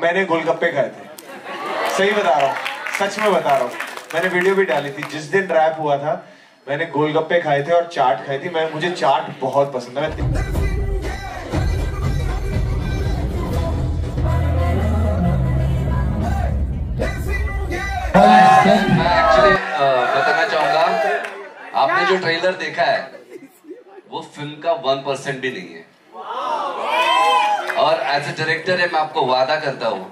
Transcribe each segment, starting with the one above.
मैंने गोलगप्पे खाए थे, सही बता रहा हूँ, सच में बता रहा हूँ। मैंने वीडियो भी डाली थी, जिस दिन रैप हुआ था मैंने गोलगप्पे खाए थे और चाट खाई थी। मुझे चाट बहुत पसंद है। मैं एक्चुअली बताना चाहूंगा, आपने जो ट्रेलर देखा है वो फिल्म का 1% भी नहीं है। और एज ए डायरेक्टर है, मैं आपको वादा करता हूँ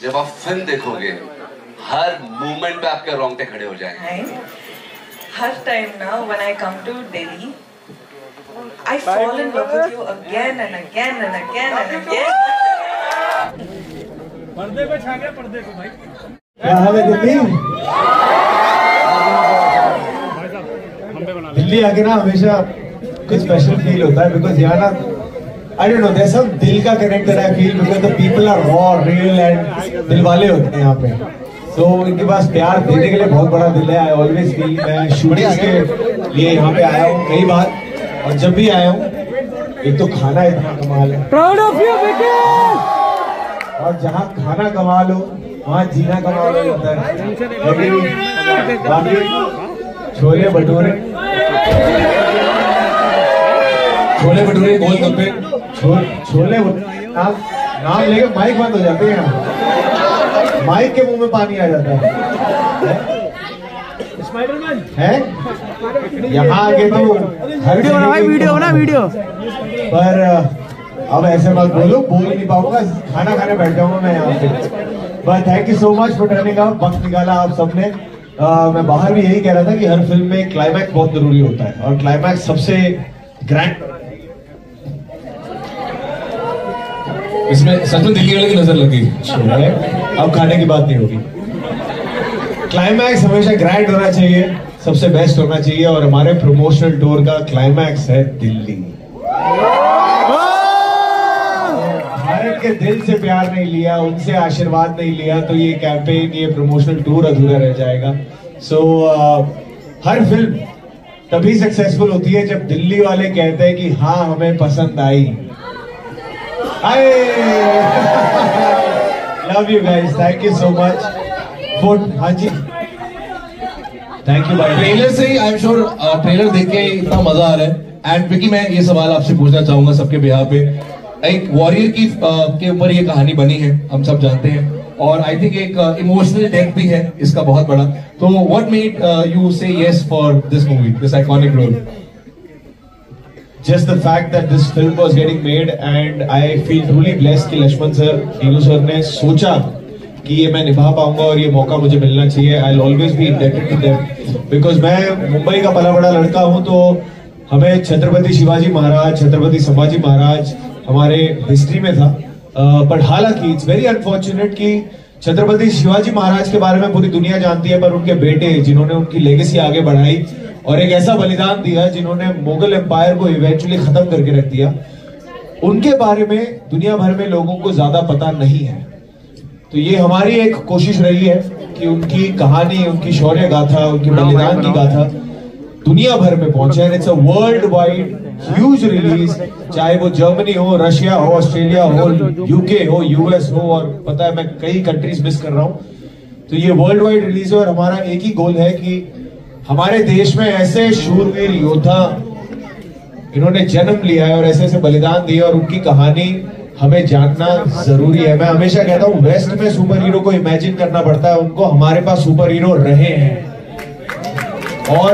जब आप फिल्म देखोगे हर मूवमेंट पे आपके रोंगटे खड़े हो जाएंगे। हर टाइम ना when I come to Delhi, I fall in love with you again and again and again and again. पर्दे पे छा गया, पर्दे पे भाई। क्या हाल है दिल्ली? दिल्ली आके ना हमेशा कुछ स्पेशल फील होता है, बिकॉज यहाँ ना I don't know, there's some दिल का connect that I feel because the people are raw, real and दिल वाले होते हैं यहाँ पे। तो इनके पास प्यार देने के लिए बहुत बड़ा दिल है। I always feel, मैं शूटिंग्स के लिए यहाँ पे आया हूँ कई बार, और जब भी आया हूँ एक तो खाना इतना कमाल है, Proud of you, Vicky! और जहाँ खाना कमाल हो वहाँ जीना कमाल हो जाता है। लेकिन बाकी छोले भटूरे गोलगप्पे छोले नाम लेके माइक बंद हो जाते हैं यहाँ, माइक के मुंह में पानी आ जाता है। स्पाइडरमैन है यहाँ आके तो वीडियो बना वीडियो। पर अब ऐसे मत बोलो, बोल नहीं पाऊंगा, खाना खाने बैठ जाऊंगा मैं यहाँ पे। But thank you so much for turning up, वक्त निकाला आप सबने। मैं बाहर भी यही कह रहा था कि हर फिल्म में क्लाइमैक्स बहुत जरूरी होता है, और क्लाइमैक्स सबसे ग्रैंड। इसमें सच में दिल्ली वाले की नजर लगी। अब खाने की बात नहीं होगी। क्लाइमैक्स हमेशा ग्रैंड होना चाहिए, सबसे बेस्ट होना चाहिए, और हमारे प्रमोशनल टूर का क्लाइमैक्स है दिल्ली। भारत के दिल से प्यार नहीं लिया, उनसे आशीर्वाद नहीं लिया, तो ये कैंपेन, ये प्रमोशनल टूर अधूरा रह जाएगा। सो हर फिल्म तभी सक्सेसफुल होती है जब दिल्ली वाले कहते हैं कि हाँ हमें पसंद आई। Love you guys, thank you so much. हाँ जी, थैंक यू भाई। ट्रेलर से ही आई एम श्योर ट्रेलर देख के इतना मजा आ रहा है। एंड विकी, मैं ये सवाल आपसे पूछना चाहूंगा सबके बिहाफ पे। एक वॉरियर की के ऊपर ये कहानी बनी है, हम सब जानते हैं, और आई थिंक एक इमोशनल डेप्थ भी है इसका बहुत बड़ा। तो what made you say yes for this movie, this iconic role? Just the fact that this film was getting made, and I feel truly blessed कि लक्ष्मण सर, हीरू सर ने सोचा कि ये मैं निभा पाऊंगा और ये मौका मुझे मिलना चाहिए। I'll always be indebted to them, because मैं मुंबई का पला बड़ा लड़का हूँ, तो हमें छत्रपति शिवाजी महाराज, छत्रपति संभाजी महाराज हमारे हिस्ट्री में था। बट हालांकि इट्स वेरी अनफॉर्चुनेट कि छत्रपति शिवाजी महाराज के बारे में पूरी दुनिया जानती है, पर उनके बेटे जिन्होंने उनकी लेगेसी आगे बढ़ाई और एक ऐसा बलिदान दिया जिन्होंने मुगल एम्पायर को इवेंचुअली खत्म करके रख दिया, उनके बारे में दुनिया भर में लोगों को ज्यादा पता नहीं है। तो ये हमारी एक कोशिश रही है कि उनकी कहानी, उनकी शौर्य गाथा, उनकी बलिदान की गाथा दुनिया भर में पहुंचे। And it's a world wide huge release, चाहे वो जर्मनी हो, रशिया हो, ऑस्ट्रेलिया हो, यूके हो, यूएस हो, और पता है मैं कई कंट्रीज मिस कर रहा हूं। तो ये वर्ल्ड वाइड रिलीज है, और हमारा एक ही गोल है कि हमारे देश में ऐसे शूरवीर योद्धा इन्होंने जन्म लिया है और ऐसे ऐसे बलिदान दिए, और उनकी कहानी हमें जानना जरूरी है। मैं हमेशा कहता हूँ वेस्ट में सुपर हीरो को इमेजिन करना पड़ता है उनको, हमारे पास सुपर हीरो रहे हैं, और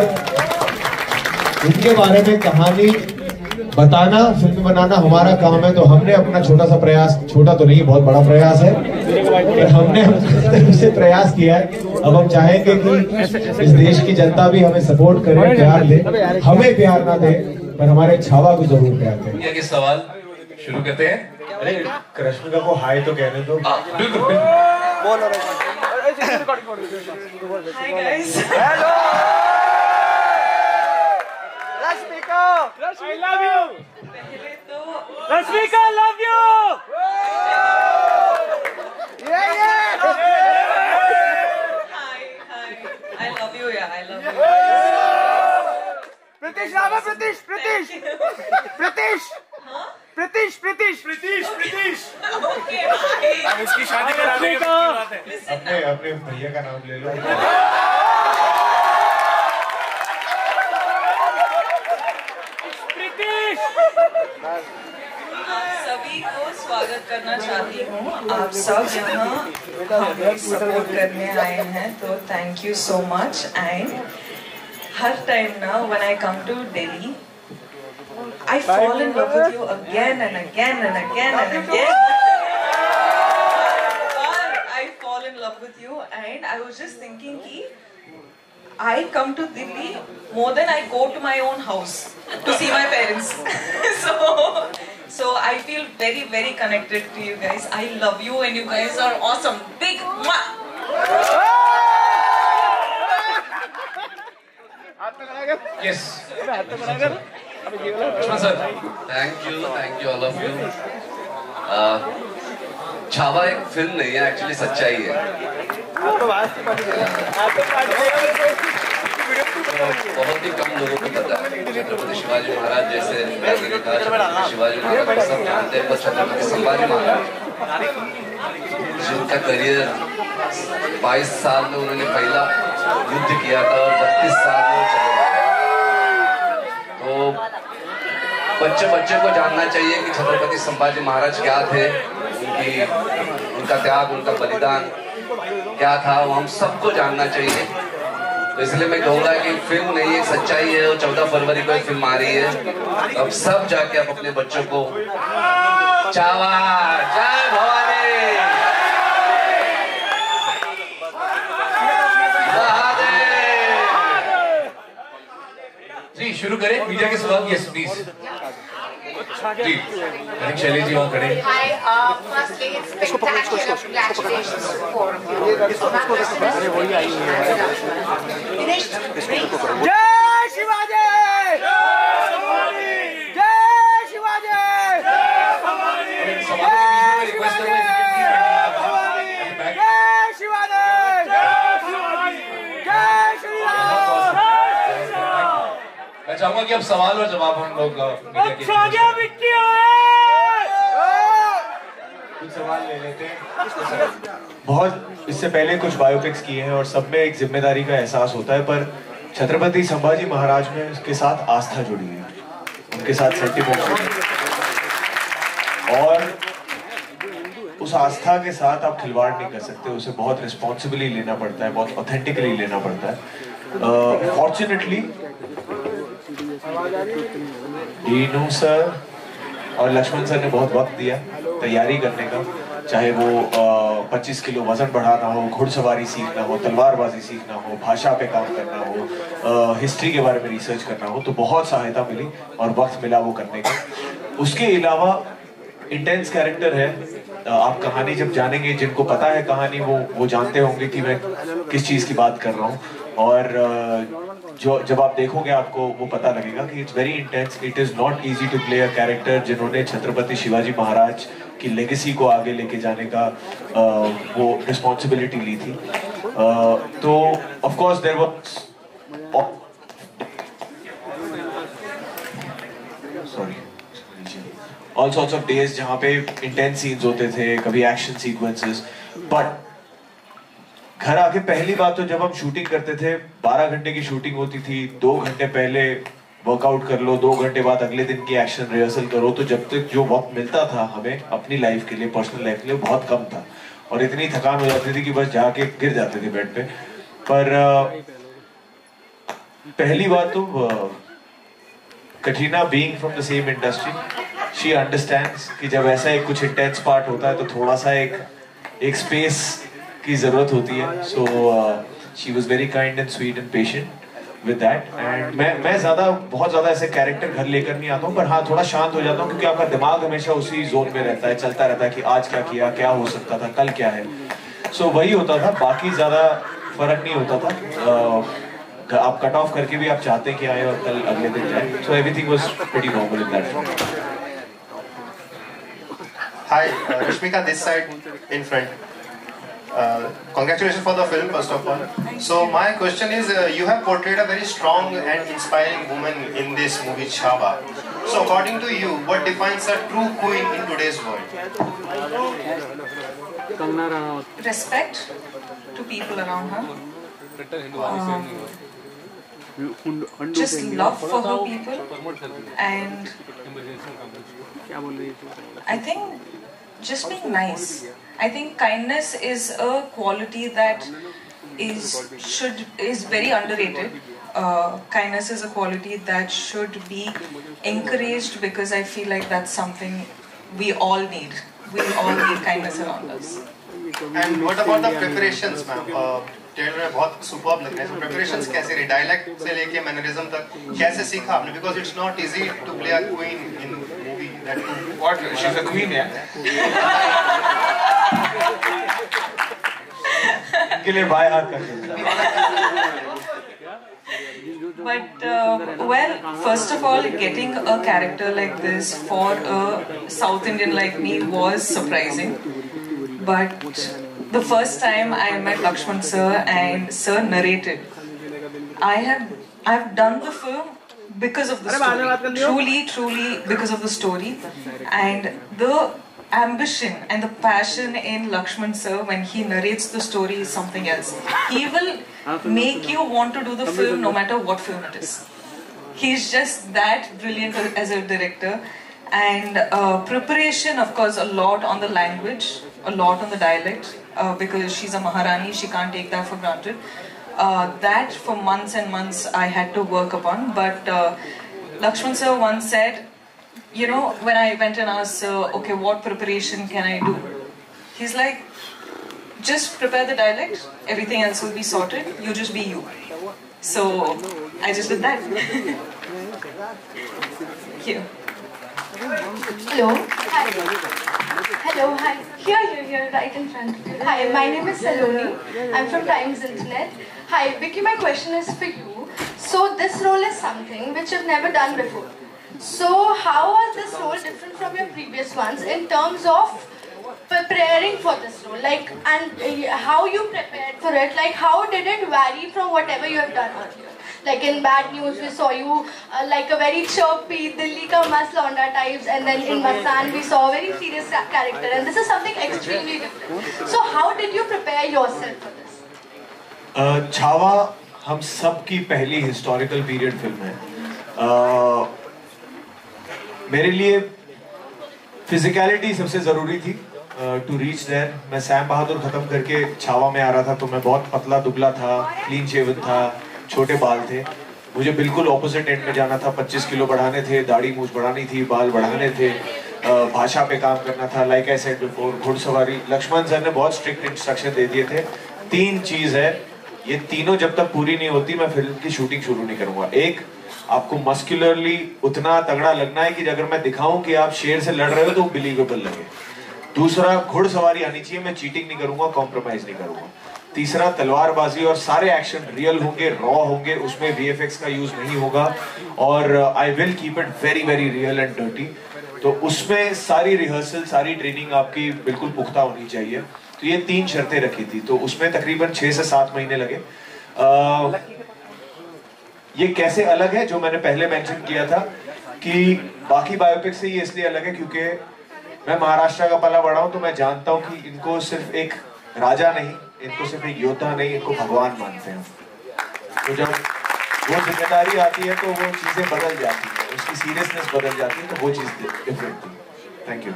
उनके बारे में कहानी बताना, फिल्म बनाना हमारा काम है। तो हमने अपना छोटा सा प्रयास, छोटा तो नहीं बहुत बड़ा प्रयास है, पर हमने अपनी तरफ से प्रयास किया है। अब हम चाहेंगे कि इस देश की जनता भी हमें सपोर्ट करे, प्यार दे, हमें प्यार ना दे पर हमारे छावा को जरूर प्यार दे। ये सवाल शुरू करते हैं। अरे कृष्णिका को हाय तो कहने दो। बिल्कुल। Hi guys. Hello Rashmika, I love you. पहले तो Rashmika love you. Hi, I love you, yeah, I love you. Pritish, Pritish, Pritish, Pritish, Pritish. Pritish Pritish Pritish Pritish अब इसकी शादी कराने की बात है। अपने अपने भैया का नाम ले लो। प्रीतिश सभी को स्वागत करना चाहती हूँ। आप सब यहाँ हमें सपोर्ट करने आए हैं, तो thank you so much. And her time ना when I come to Delhi, I fall in love with you again and again and again and again. I fall in love with you, and I was just thinking कि I come to Delhi more than I go to my own house to see my parents. So I feel very, very connected to you guys. I love you and you guys are awesome. Big mwah! Yes. Laxman sir, thank you all of you. Chhaava एक film नहीं है, actually सच्चाई है। बहुत ही कम लोगों को पता है छत्रपति शिवाजी महाराज जैसे, मैंने कहा छत्रपति शिवाजी महाराज सब जानते हैं, पर छत्रपति संभाजी महाराज जिनका करियर 22 साल में उन्होंने पहला युद्ध किया था और 32 साल में चले गए। तो बच्चे को जानना चाहिए कि छत्रपति संभाजी महाराज क्या थे, उनका त्याग, उनका बलिदान क्या था, वो हम सबको जानना चाहिए। तो इसलिए मैं कहूँगा कि फिल्म नहीं है, सच्चाई है। और 14 फरवरी को फिल्म आ रही है, अब सब जाके आप अपने बच्चों को चावा जय भवानी जी शुरू करें मीडिया के सवाल। यस प्लीज जी, शैली जी वहाँ खड़े। Firstly, it's spectacular. Congratulations to four of you. Dinesh, जय शिवाजी जय शिवाजी जय शिवाजी जय श्री राम। मैं चाहूंगा कि अब सवाल और जवाब हम लोग कुछ सवाल ले लेते हैं। बहुत इससे पहले कुछ बायोपिक्स किए हैं और सब में एक जिम्मेदारी का एहसास होता है, पर छत्रपति संभाजी महाराज में उसके साथ आस्था जुड़ी है, उनके साथ सेंटिमेंट जुड़ी है, और उस आस्था के साथ आप खिलवाड़ नहीं कर सकते, उसे बहुत रिस्पॉन्सिबली लेना पड़ता है, बहुत ऑथेंटिकली लेना पड़ता है। फॉर्चुनेटली डीनू सर और लक्ष्मण सर ने बहुत वक्त दिया तैयारी करने का, चाहे वो 25 किलो वजन बढ़ाना हो, घुड़सवारी सीखना हो, तलवारबाजी सीखना हो, भाषा पे काम करना हो, हिस्ट्री के बारे में रिसर्च करना हो, तो बहुत सहायता मिली और वक्त मिला वो करने का। उसके अलावा इंटेंस कैरेक्टर है। आप कहानी जब जानेंगे, जिनको पता है कहानी वो जानते होंगे कि मैं किस चीज़ की बात कर रहा हूँ, और जो जब आप देखोगे आपको वो पता लगेगा कि it's very intense. It is not easy to play a character जिन्होंने छत्रपति शिवाजी महाराज की लेगेसी को आगे लेके जाने का वो रिस्पॉन्सिबिलिटी ली थी। तो of course there was all sorts of days जहाँ पे इंटेंस सीन्स होते थे, कभी एक्शन सीक्वेंसेस, बट घर आके पहली बात तो जब हम शूटिंग करते थे, 12 घंटे की शूटिंग होती थी, 2 घंटे पहले वर्कआउट कर लो, 2 घंटे बाद अगले दिन की एक्शन रिहर्सल करो, तो जब तक जो वक्त मिलता था हमें अपनी लाइफ के लिए, पर्सनल लाइफ के लिए, बहुत कम था, और इतनी थकान हो जाती थी कि बस जाके गिर जाते थे बेड पे। पर पहली बात तो Katrina being from the same industry, she understands कि जब ऐसा एक कुछ इंटेंस पार्ट होता है तो थोड़ा सा एक स्पेस की जरूरत होती है। So she was very kind and sweet and patient with that. And मैं बहुत ज्यादा ऐसे कैरेक्टर घर लेकर नहीं आता हूँ, पर हाँ थोड़ा शांत हो जाता हूँ, क्योंकि आपका दिमाग हमेशा उसी जोन में रहता है, चलता रहता है कि आज क्या किया, क्या हो सकता था, कल क्या है। सो वही होता था, बाकी ज्यादा फर्क नहीं होता था। आप कट ऑफ करके भी आप चाहते कि आए और कल अगले दिन जाए। So everything was pretty normal in that. Hi, Rashmika this side in front. Congratulations for the film first of all. So my question is, you have portrayed a very strong and inspiring woman in this movie Chhaava. So according to you, what defines a true queen in today's world? Respect to people around her. Just love for her people, and I think just being nice. I think kindness is a quality that is very underrated. Kindness is a quality that should be encouraged, because I feel like that's something we all need. We all need kindness around us. And what about the preparations, ma'am? Trailer में बहुत superb लग रहे हैं. Preparations कैसे रही? Dialect से लेके mannerism तक कैसे सीखा आपने? Because it's not easy to play a queen in movie. That too. What? She's a queen, yeah. इनके लिए बाय हाथ का खेलता. But well, first of all, getting a character like this for a South Indian like me was surprising. But the first time I met Lakshman sir and sir narrated, I've done the film because of the story. Truly because of the story, and the ambition and the passion in Lakshman sir when he narrates the story is something else. He will make you want to do the film no matter what film it is. He's just that brilliant as a director. And preparation, of course, a lot on the language, a lot on the dialect, because she's a Maharani, she can't take that for granted. That for months and months I had to work upon. But Lakshman sir once said, you know, when I went and asked sir, okay, what preparation can I do? He's like, just prepare the dialect, everything else will be sorted, you just be you. So I just did that. Here. Hello. Hi. Hello. Hi. Here, right in front. Hi, my name is Saloni. I'm from Times Internet. Hi, Vicky, my question is for you. So this role is something which you've never done before. So how was this role different from your previous ones in terms of preparing for this role? Like, and how you prepared for it? Like, how did it vary from whatever you have done earlier? Like in Bad News, we saw you like a very chirpy Delhi ka Mast Launda types, and then in Masaan we saw a very serious character, and this is something extremely different. So how did you prepare yourself for this? Chhaava हम सब की पहली historical period film है. मेरे लिए physicality सबसे जरूरी थी टू रीच देयर. मैं सैम बहादुर खत्म करके छावा में आ रहा था, तो मैं बहुत पतला दुबला था, क्लीन शेवन था, छोटे बाल थे. मुझे बिल्कुल ऑपोजिट एंड में जाना था. 25 किलो बढ़ाने थे, दाढ़ी मूछ बढ़ानी थी, बाल बढ़ाने थे, भाषा पे काम करना था. लाइक आई सेड बिफोर, घुड़सवारी. लक्ष्मण सर ने बहुत स्ट्रिक्ट इंस्ट्रक्शन दे दिए थे. 3 चीज है, ये तीनों जब तक पूरी नहीं होती मैं फिल्म की शूटिंग शुरू नहीं करूंगा. एक, आपको मस्कुलरली उतना तगड़ा लगना है कि अगर मैं दिखाऊं कि आप शेर से लड़ रहे हो तो बिलीवेबल लगे. दूसरा, घुड़सवारी आनी चाहिए. मैं चीटिंग नहीं करूंगा, कॉम्प्रोमाइज नहीं करूंगा. तीसरा, तलवारबाजी और सारे एक्शन रियल होंगे, रॉ होंगे, उसमें VFX का यूज नहीं होगा. और I will keep it very very real and dirty. तो उसमें सारी रिहर्सल, सारी ट्रेनिंग आपकी बिल्कुल पुख्ता होनी चाहिए. तो ये 3 शर्तें रखी थी. तो उसमें तकरीबन 6 से 7 महीने लगे. ये कैसे अलग है, जो मैंने पहले मेंशन किया था कि बाकी बायोपिक से ये इसलिए अलग है क्योंकि मैं महाराष्ट्र का पला बड़ा हूं, तो मैं जानता हूं कि इनको सिर्फ एक राजा नहीं, इनको सिर्फ एक योद्धा नहीं, इनको भगवान मानते हैं. तो जब वो जिम्मेदारी आती है तो वो चीजें बदल जाती है, उसकी सीरियसनेस बदल जाती है. तो वो चीज डिफरेंट थी. Thank you.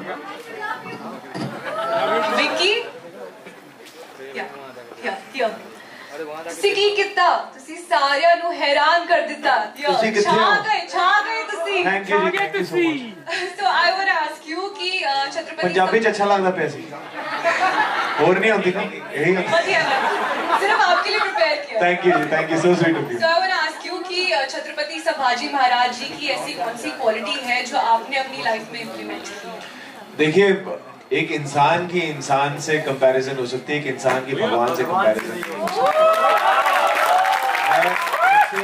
विकी, ਤੁਸੀਂ ਕੀ ਕੀਤਾ? ਤੁਸੀਂ ਸਾਰਿਆਂ ਨੂੰ ਹੈਰਾਨ ਕਰ ਦਿੱਤਾ. ਛਾ ਗਏ ਤੁਸੀਂ. Thank you ji. So I would ask you कि छत्रपति पंजाबी च अच्छा लगता पे सी और नहीं होती ना, यही सिर्फ आपके लिए प्रिपेयर किया. Thank you so sweet of you. So I would ask you कि छत्रपति संभाजी महाराज जी की ऐसी कौन सी क्वालिटी है जो आपने अपनी लाइफ में इम्प्लीमेंट की? देखिए, एक इंसान की इंसान से कंपैरिजन हो सकती है, एक इंसान की भगवान से कंपैरिजन नहीं हो सकती. मैं उनसे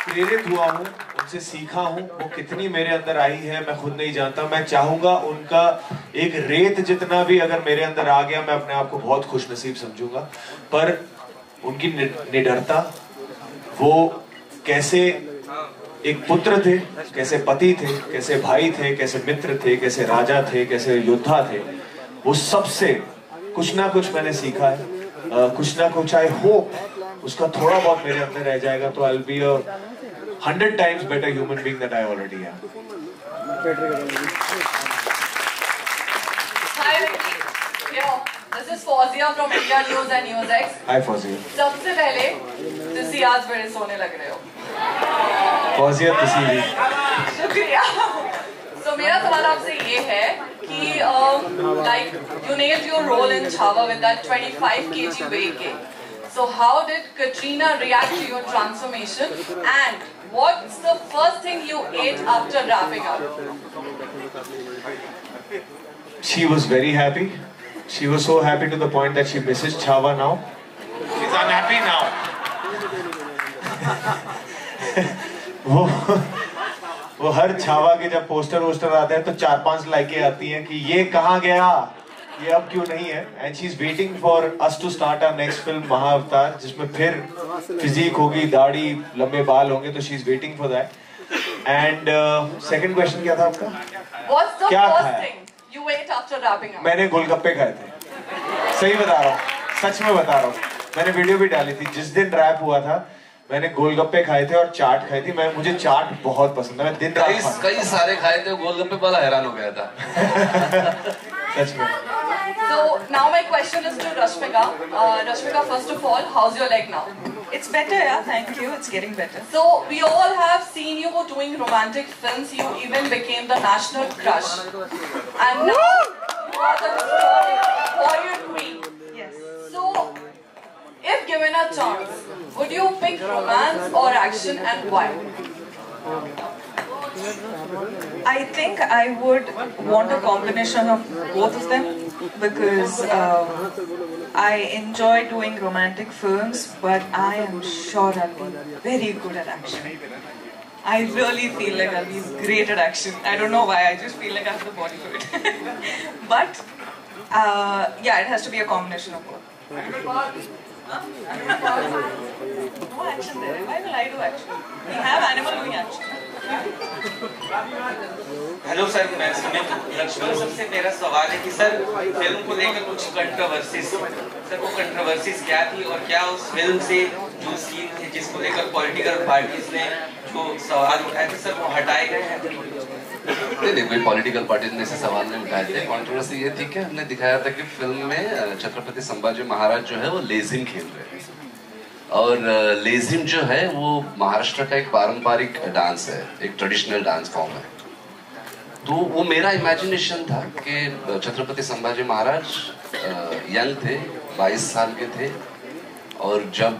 प्रेरित हुआ हूँ, उनसे सीखा हूँ. वो कितनी मेरे अंदर आई है मैं खुद नहीं जानता. मैं चाहूंगा उनका एक रेत जितना भी अगर मेरे अंदर आ गया, मैं अपने आप को बहुत खुशनसीब समझूंगा. पर उनकी निडरता, वो कैसे एक पुत्र थे, कैसे पति थे, कैसे भाई थे, कैसे मित्र थे, कैसे राजा थे, कैसे योद्धा थे, वो सबसे कुछ ना कुछ मैंने सीखा है। कुछ ना कुछ आई होप उसका थोड़ा बहुत मेरे अंदर रह जाएगा, तो I will be a 100 times better human being that I already am. Hi Vicky, yo, this is Fawzia from India News and NewsX. Hi Fawzia. सबसे पहले तुसी आज बड़े सोने लग रहे हो। Fawzia तुसी भी। शुक्रिया। So मेरा सवाल आपसे ये है कि like you nailed your role in Chhaava with that 25 kg weight gain. So how did Katrina react to your transformation, and what's the first thing you ate after wrapping up? She was very happy. She was so happy to the point that she misses Chhaava now. She's unhappy now. वो हर छावा के जब poster वोस्टर आते हैं तो 4-5 लाइकें आती हैं कि ये कहाँ गया, ये अब क्यों नहीं है। And she is waiting for us to start our next film Mahavatar, जिसमें फिर फिजिक होगी, दाढ़ी, लंबे बाल होंगे, तो she is waiting for that. And second question क्या था आपका? What's the क्या first thing you ate after wrapping up? मैंने गोलगप्पे खाए थे, सही बता रहा हूँ, सच में बता रहा हूँ। मैंने वीडियो भी डाली थी, जिस दिन रैप हुआ था मैंने गोलगप्पे खाए थे और चाट खाई थी। मुझे चाट बहुत पसंद है, मैं दिन रात कई सारे खाए थे, गोलगप्पे वाला हैरान हो गया था। सच में। So now my question is to Rashmika. Rashmika, first of all, how's your leg now? It's better, yeah. Thank you. It's getting better. So we all have seen you doing romantic films. You even became the national crush, and now you are the warrior queen. Yes. So, if given a chance, would you pick romance or action, and why? I think I would want a combination of both of them, because I enjoy doing romantic films, but I am sure I'll be very good at action. I really feel like I'll be great at action. I don't know why, I just feel like I have the body for it. But yeah, it has to be a combination of both. No action there. Why will I do action? We have animal doing action. Hello sir, मैं Sumit. Lakshman sir से मेरा सवाल है कि sir film को लेकर कुछ controversies, sir वो कंट्रोवर्सीज क्या थी, और क्या उस फिल्म से जो सीन थे जिसको लेकर पॉलिटिकल पार्टीज ने जो सवाल उठाए थे, सर वो हटाए गए हैं? नहीं, कोई पॉलिटिकल पार्टीज ने ऐसे सवाल नहीं उठाए थे। कंट्रोवर्सी ये थी कि हमने दिखाया था कि फिल्म में छत्रपति संभाजी महाराज जो है वो लेजिम खेल रहे हैं, और लेजिम जो है वो महाराष्ट्र का एक पारंपरिक डांस है, एक ट्रेडिशनल डांस फॉर्म है। तो वो मेरा इमेजिनेशन था कि छत्रपति संभाजी महाराज यंग थे, 22 साल के थे, और जब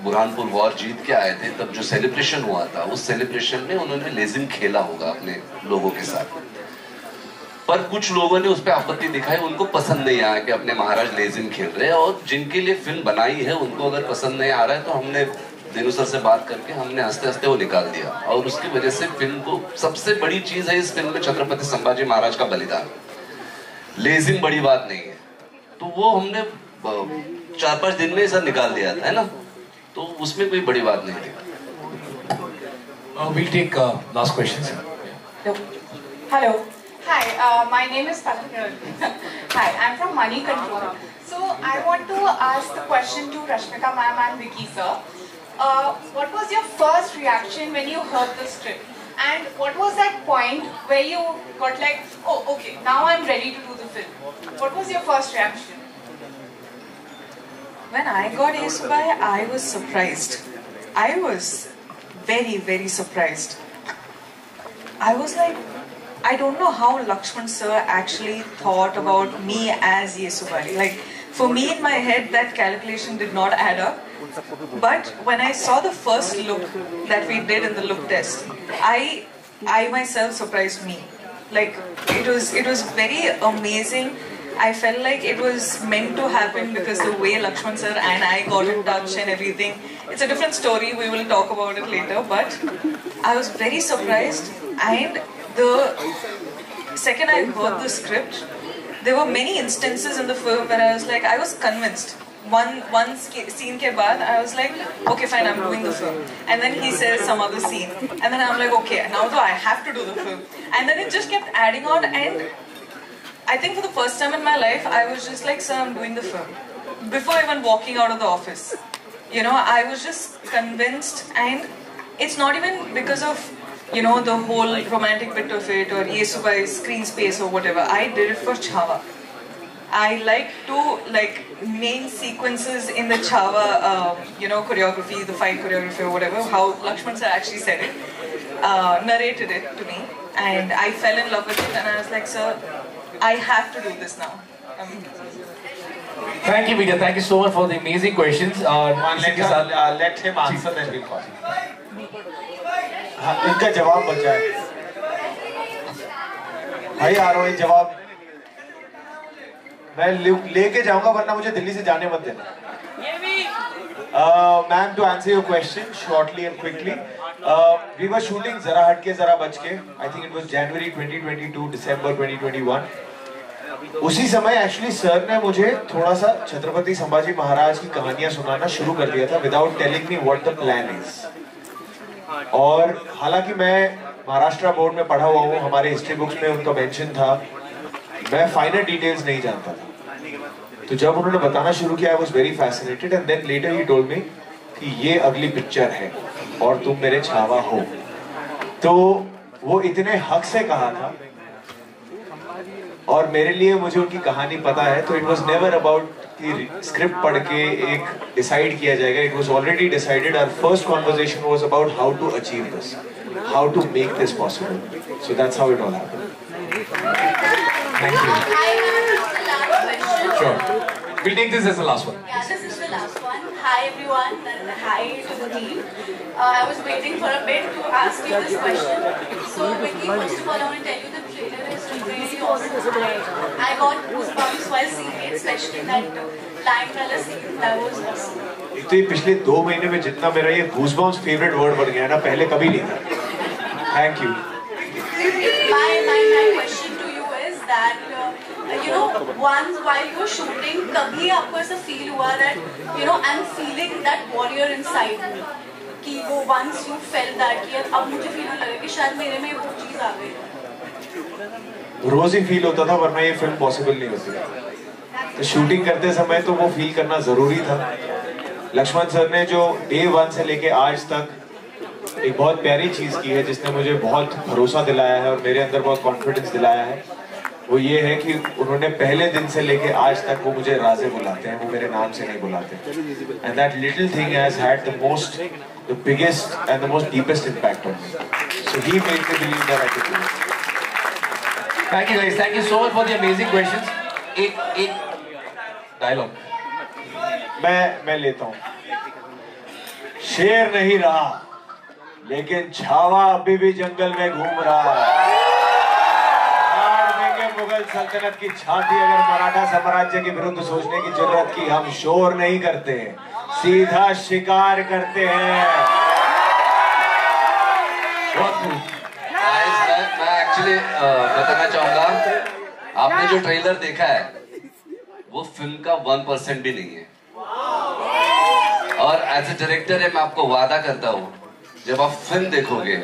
बुरहानपुर वॉर जीत के आए थे तब जो सेलिब्रेशन हुआ था, उस सेलिब्रेशन में उन्होंने लेजिम खेला होगा अपने लोगों के साथ। पर कुछ लोगों ने उस पर आपत्ति दिखाई, उनको पसंद नहीं आया कि अपने महाराज लेजिम खेल रहे हैं, और जिनके लिए फिल्म बनाई है उनको अगर पसंद नहीं आ रहा है तो हमने दिनू सर से बात करके हमने हंसते हंसते वो निकाल दिया, और उसकी वजह से फिल्म को सबसे बड़ी चीज है इस फिल्म में छत्रपति संभाजी महाराज का बलिदान। लेजिम बड़ी बात नहीं है, तो वो हमने 4-5 दिन में ही सर निकाल दिया था, है ना, तो उसमें कोई बड़ी बात नहीं थी। We'll take last question, sir. Hello. Hi, my name is Palak. Hi, I'm from Money Control. So I want to ask the question to Rashmika ma'am and Vicky sir. What was your first reaction when you heard the script? And what was that point where you got like, oh, okay, now I'm ready to do the film? What was your first reaction? When I got Yesubai, I was surprised. I was very, very surprised. I was like, I don't know how Lakshman sir actually thought about me as Yesubai. Like, for me in my head, that calculation did not add up. But when I saw the first look that we did in the look test, I myself surprised me. Like, it was very amazing. I felt like it was meant to happen because the way Lakshman sir and I got in touch and everything. It's a different story, we will talk about it later, but I was very surprised. And the second I heard the script, there were many instances in the film where I was like, I was convinced one scene के बाद I was like, okay fine, I'm doing the film. And then he says some other scene, and then I'm like, okay, now though I have to do the film. And then it just kept adding on, and I think for the first time in my life, I was just like, sir, I'm doing the film. Before even walking out of the office, you know, I was just convinced, and it's not even because of, you know, the whole romantic bit of it or Yesu by screen space or whatever. I did it for Chhaava. I like to main sequences in the Chhaava, you know, choreography, the fight choreography or whatever, how Lakshman sir actually said it, narrated it to me, and I fell in love with it, and I was like, sir, I have to do this now. Thank you, Vidya. Thank you so much for the amazing questions. Let him answer then we'll call. इनका जवाब बचा है भाई, आ रहा हूँ, जवाब मैं लेके जाऊंगा, वरना मुझे दिल्ली से जाने मत देना. Ma'am, to answer your question shortly and quickly, we were shooting Zara Hatke Zara Bachke. I think it was January 2022, December 2021. उसी समय एक्चुअली सर ने मुझे थोड़ा सा छत्रपति संभाजी महाराज की कहानियां सुनाना शुरू कर दिया था without telling me what the plan is. और हालांकि मैं महाराष्ट्र बोर्ड में पढ़ा हुआ हूँ, हमारे हिस्ट्री बुक्स में उनका मेंशन था, मैं फाइनल डिटेल्स नहीं जानता था. तो जब उन्होंने बताना शुरू किया, I was very fascinated, and then later he told me कि ये अगली पिक्चर है और तुम मेरे छावा हो. तो वो इतने हक से कहा था, और मेरे लिए मुझे उनकी कहानी पता है, तो इट वाज नेवर अबाउट कि स्क्रिप्ट पढ़ के एक डिसाइड किया जाएगा. It was already decided. Our first conversation was about how to achieve this, how to make this possible. So that's how it all happened. Thank you. Sure. We'll take this as the last one. Yeah, this is the last one. Hi everyone, and hi to the team. I was waiting for a bit to ask you this question. So Vicky, first of all, I want to tell you the trailer is really awesome. I got goosebumps while seeing it, especially that line वाला scene. That was awesome. एक तो ये पिछले 2 महीने में जितना मेरा ये गूज़बम्प्स फेवरेट वर्ड बन गया है ना, पहले कभी नहीं था. Thank you. My question to you is that you know, once while you were shooting, कभी आपको ऐसा feel हुआ that you know I'm feeling that warrior inside me, कि वो once you felt that कि अब मुझे feel होने लगा कि शायद मेरे में वो चीज़ आ गई. रोज ही फील होता था, वरना ये फिल्म पॉसिबल नहीं होती. तो शूटिंग करते समय तो वो फील करना जरूरी था. लक्ष्मण सर ने जो डे 1 से लेके आज तक एक बहुत प्यारी चीज की है, जिसने मुझे बहुत भरोसा दिलाया है और मेरे अंदर बहुत कॉन्फिडेंस दिलाया है, वो ये है कि उन्होंने पहले दिन से लेके आज तक वो मुझे राजे बुलाते हैं, वो मेरे नाम से नहीं बुलाते. And that little thing has had the biggest and the most deepest impact on me. So he made me believe that I can do it. Thank you guys. Thank you so much for the amazing questions. एक dialogue मैं लेता हूँ. शेर नहीं रहा, लेकिन छावा अभी भी जंगल में घूम रहा है. फाड़ देंगे मुगल सल्तनत की छाती अगर मराठा साम्राज्य के विरुद्ध सोचने की जरूरत की. हम शोर नहीं करते, सीधा शिकार करते हैं. मैं एक्चुअली बताना चाहूंगा, आपने जो ट्रेलर देखा है वो फिल्म का 1% भी नहीं है. और एज ए डायरेक्टर है, मैं आपको वादा करता हूँ, जब आप फिल्म देखोगे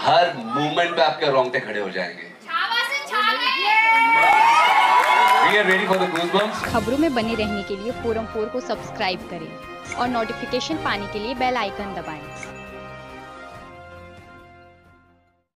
हर मूवमेंट पे आपके रोंगटे खड़े हो जाएंगे. We are ready for the goosebumps. खबरों में बने रहने के लिए फोरम 4 को सब्सक्राइब करें और नोटिफिकेशन पाने के लिए बेल आइकन दबाएं.